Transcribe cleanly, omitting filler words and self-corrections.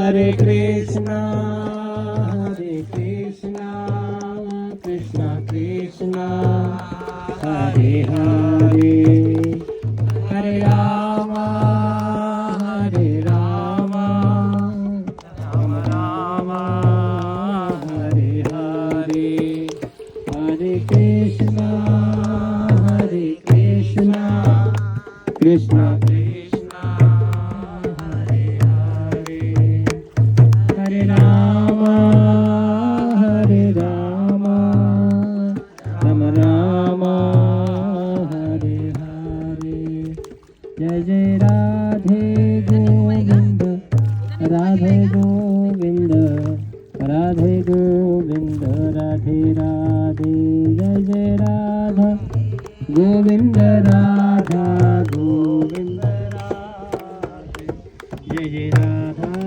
Hare Krishna, Krishna Krishna, Hare Hare, Hare Rama, Rama Rama, Hare Hare, Hare Krishna, Krishna Krishna, Hare Hare, Hare Rama, Rama Rama, Hare Hare. Jai Jai Radhe Govind, Radhe Govind, Radhe Govind, Radhe Radhe. Jai Jai Radha Govind, Radha Govind, Radhe. Jai Jai Radha